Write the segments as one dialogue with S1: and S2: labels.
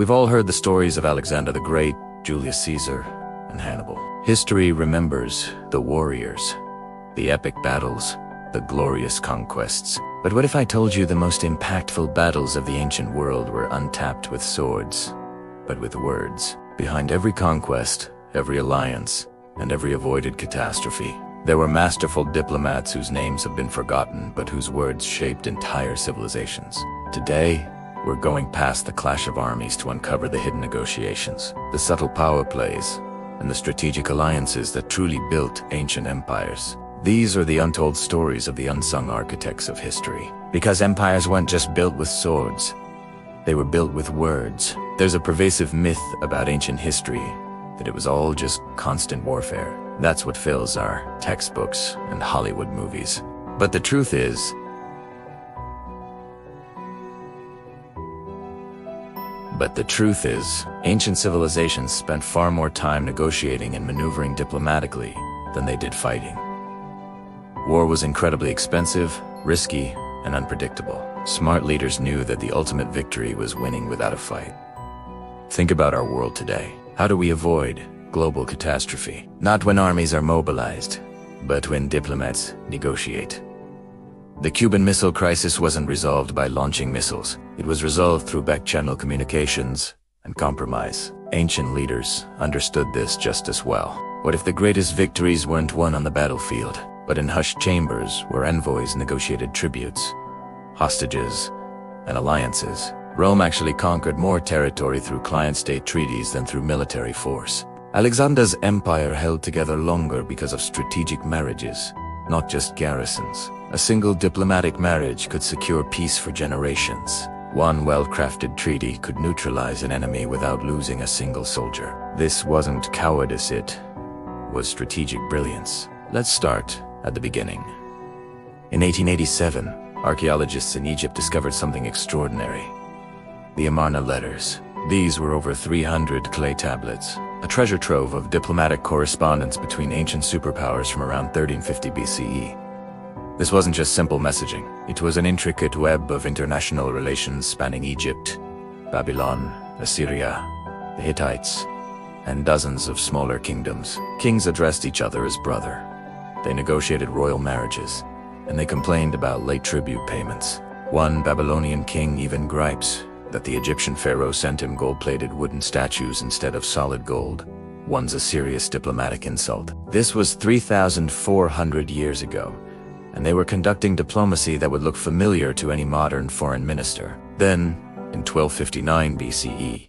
S1: We've all heard the stories of Alexander the Great, Julius Caesar, and Hannibal. History remembers the warriors, the epic battles, the glorious conquests. But what if I told you the most impactful battles of the ancient world were untapped with swords, but with words? Behind every conquest, every alliance, and every avoided catastrophe, there were masterful diplomats whose names have been forgotten, but whose words shaped entire civilizations. Today, we're going past the clash of armies to uncover the hidden negotiations, the subtle power plays, and the strategic alliances that truly built ancient empires. These are the untold stories of the unsung architects of history. Because empires weren't just built with swords, they were built with words. There's a pervasive myth about ancient history that it was all just constant warfare. That's what fills our textbooks and Hollywood movies. But the truth is, ancient civilizations spent far more time negotiating and maneuvering diplomatically than they did fighting. War was incredibly expensive, risky, and unpredictable. Smart leaders knew that the ultimate victory was winning without a fight. Think about our world today. How do we avoid global catastrophe? Not when armies are mobilized, but when diplomats negotiate. The Cuban Missile Crisis wasn't resolved by launching missiles. It was resolved through back-channel communications and compromise. Ancient leaders understood this just as well. What if the greatest victories weren't won on the battlefield, but in hushed chambers where envoys negotiated tributes, hostages, and alliances? Rome actually conquered more territory through client-state treaties than through military force. Alexander's empire held together longer because of strategic marriages, not just garrisons. A single diplomatic marriage could secure peace for generations. One well-crafted treaty could neutralize an enemy without losing a single soldier. This wasn't cowardice, it was strategic brilliance. Let's start at the beginning. In 1887, archaeologists in Egypt discovered something extraordinary: the Amarna letters. These were over 300 clay tablets, a treasure trove of diplomatic correspondence between ancient superpowers from around 1350 BCE. This wasn't just simple messaging. It was an intricate web of international relations spanning Egypt, Babylon, Assyria, the Hittites, and dozens of smaller kingdoms. Kings addressed each other as brother. They negotiated royal marriages, and they complained about late tribute payments. One Babylonian king even gripes that the Egyptian pharaoh sent him gold-plated wooden statues instead of solid gold. One's a serious diplomatic insult. This was 3,400 years ago, and they were conducting diplomacy that would look familiar to any modern foreign minister. Then, in 1259 BCE,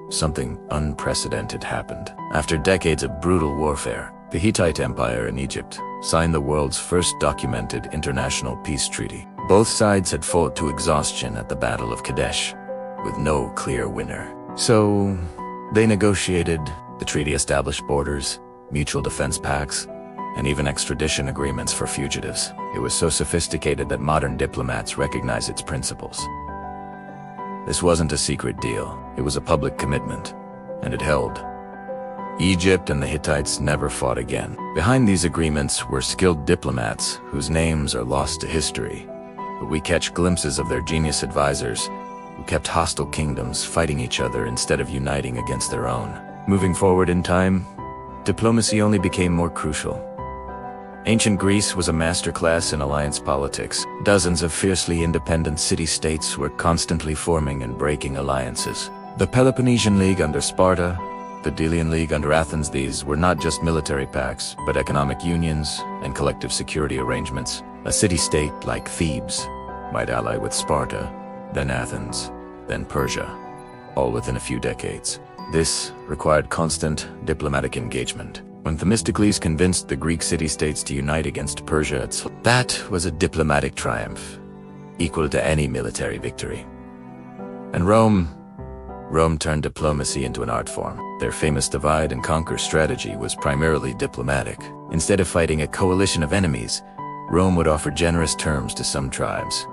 S1: something unprecedented happened. After decades of brutal warfare, the Hittite Empire in Egypt signed the world's first documented international peace treaty. Both sides had fought to exhaustion at the Battle of Kadesh, with no clear winner. So, they negotiated. The treaty established borders, mutual defense pacts, and even extradition agreements for fugitives. It was so sophisticated that modern diplomats recognize its principles. This wasn't a secret deal. It was a public commitment, and it held. Egypt and the Hittites never fought again. Behind these agreements were skilled diplomats whose names are lost to history, but we catch glimpses of their genius advisors who kept hostile kingdoms fighting each other instead of uniting against their own. Moving forward in time, diplomacy only became more crucial. Ancient Greece was a masterclass in alliance politics. Dozens of fiercely independent city-states were constantly forming and breaking alliances. The Peloponnesian League under Sparta, the Delian League under Athens, these were not just military pacts, but economic unions and collective security arrangements. A city-state like Thebes might ally with Sparta, then Athens, then Persia, all within a few decades. This required constant diplomatic engagement. When Themistocles convinced the Greek city-states to unite against Persia, that was a diplomatic triumph, equal to any military victory. And Rome turned diplomacy into an art form. Their famous divide and conquer strategy was primarily diplomatic. Instead of fighting a coalition of enemies, Rome would offer generous terms to some tribes.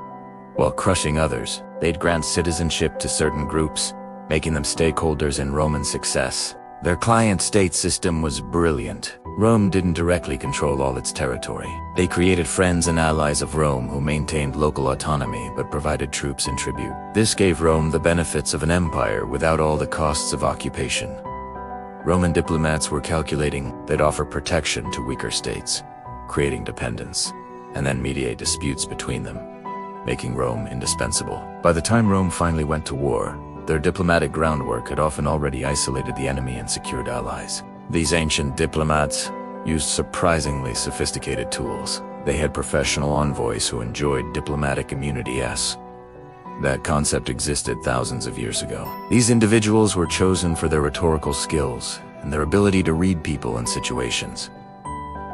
S1: While crushing others, they'd grant citizenship to certain groups, making them stakeholders in Roman success. Their client-state system was brilliant. Rome didn't directly control all its territory. They created friends and allies of Rome who maintained local autonomy but provided troops and tribute. This gave Rome the benefits of an empire without all the costs of occupation. Roman diplomats were calculating they'd offer protection to weaker states, creating dependence, and then mediate disputes between them, making Rome indispensable. By the time Rome finally went to war, their diplomatic groundwork had often already isolated the enemy and secured allies. These ancient diplomats used surprisingly sophisticated tools. They had professional envoys who enjoyed diplomatic immunity. That concept existed thousands of years ago. These individuals were chosen for their rhetorical skills and their ability to read people and situations.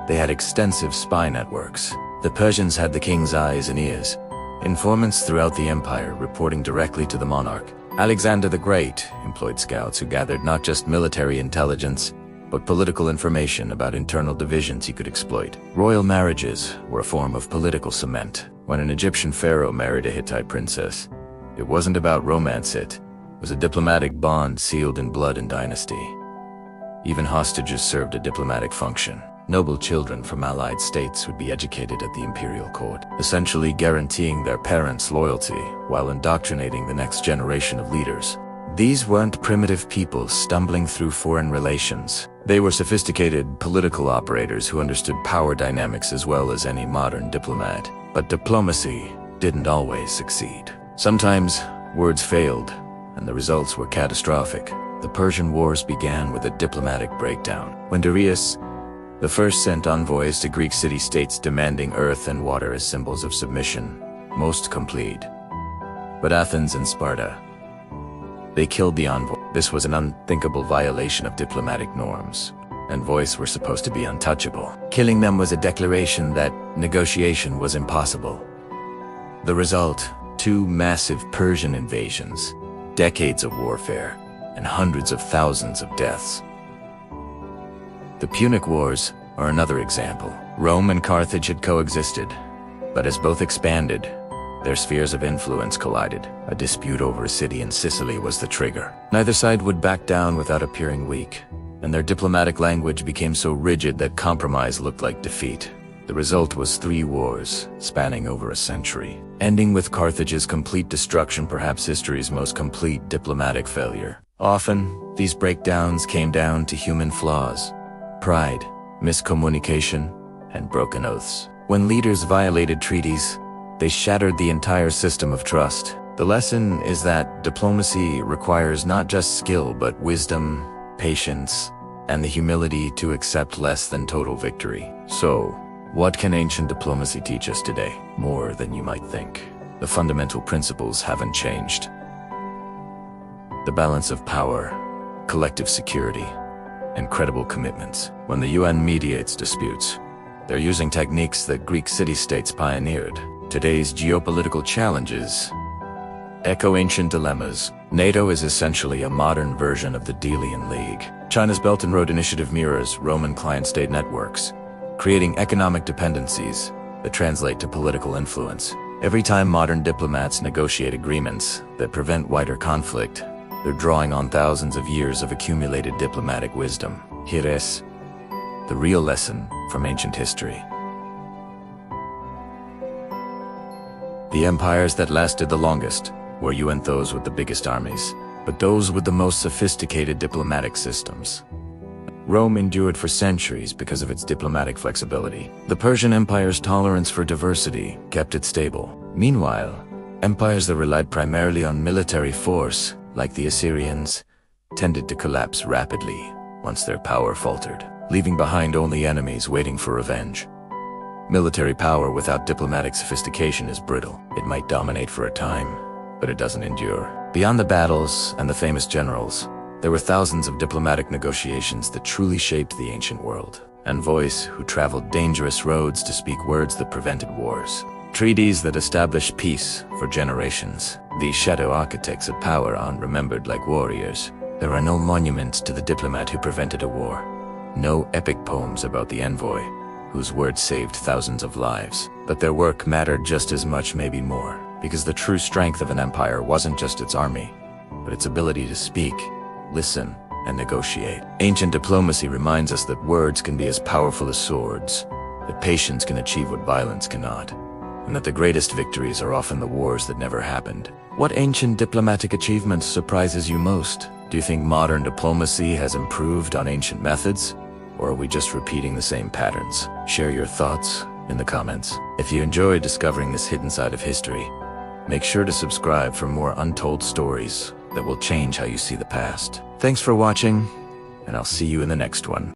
S1: They had extensive spy networks. The Persians had the king's eyes and ears, informants throughout the empire reporting directly to the monarch. Alexander the Great employed scouts who gathered not just military intelligence, but political information about internal divisions he could exploit. Royal marriages were a form of political cement. When an Egyptian pharaoh married a Hittite princess, it wasn't about romance, it was a diplomatic bond sealed in blood and dynasty. Even hostages served a diplomatic function. Noble children from allied states would be educated at the imperial court, essentially guaranteeing their parents' loyalty while indoctrinating the next generation of leaders. These weren't primitive people stumbling through foreign relations. They were sophisticated political operators who understood power dynamics as well as any modern diplomat. But diplomacy didn't always succeed. Sometimes words failed, and the results were catastrophic. The Persian Wars began with a diplomatic breakdown. When Darius I sent envoys to Greek city-states demanding earth and water as symbols of submission, most complete. But Athens and Sparta, they killed the envoy. This was an unthinkable violation of diplomatic norms. Envoys were supposed to be untouchable. Killing them was a declaration that negotiation was impossible. The result, 2 massive Persian invasions, decades of warfare, and hundreds of thousands of deaths. The Punic Wars are another example. Rome and Carthage had coexisted, but as both expanded, their spheres of influence collided. A dispute over a city in Sicily was the trigger. Neither side would back down without appearing weak, and their diplomatic language became so rigid that compromise looked like defeat. The result was 3 wars, spanning over a century, ending with Carthage's complete destruction, perhaps history's most complete diplomatic failure. Often, these breakdowns came down to human flaws: pride, miscommunication, and broken oaths. When leaders violated treaties, they shattered the entire system of trust. The lesson is that diplomacy requires not just skill but wisdom, patience, and the humility to accept less than total victory. So, what can ancient diplomacy teach us today? More than you might think. The fundamental principles haven't changed. The balance of power, collective security, and credible commitments. When the UN mediates disputes, they're using techniques that Greek city-states pioneered. Today's geopolitical challenges echo ancient dilemmas. NATO is essentially a modern version of the Delian League. China's Belt and Road Initiative mirrors Roman client-state networks, creating economic dependencies that translate to political influence. Every time modern diplomats negotiate agreements that prevent wider conflict, they're drawing on thousands of years of accumulated diplomatic wisdom. Here is the real lesson from ancient history. The empires that lasted the longest weren't those with the biggest armies, but those with the most sophisticated diplomatic systems. Rome endured for centuries because of its diplomatic flexibility. The Persian Empire's tolerance for diversity kept it stable. Meanwhile, empires that relied primarily on military force, like the Assyrians, tended to collapse rapidly once their power faltered, leaving behind only enemies waiting for revenge. Military power without diplomatic sophistication is brittle. It might dominate for a time, but it doesn't endure. Beyond the battles and the famous generals, there were thousands of diplomatic negotiations that truly shaped the ancient world. Envoys who traveled dangerous roads to speak words that prevented wars. Treaties that established peace for generations. These shadow architects of power aren't remembered like warriors. There are no monuments to the diplomat who prevented a war. No epic poems about the envoy, whose words saved thousands of lives. But their work mattered just as much, maybe more, because the true strength of an empire wasn't just its army, but its ability to speak, listen, and negotiate. Ancient diplomacy reminds us that words can be as powerful as swords, that patience can achieve what violence cannot, and that the greatest victories are often the wars that never happened. What ancient diplomatic achievements surprises you most? Do you think modern diplomacy has improved on ancient methods? Or are we just repeating the same patterns? Share your thoughts in the comments. If you enjoyed discovering this hidden side of history, make sure to subscribe for more untold stories that will change how you see the past. Thanks for watching, and I'll see you in the next one.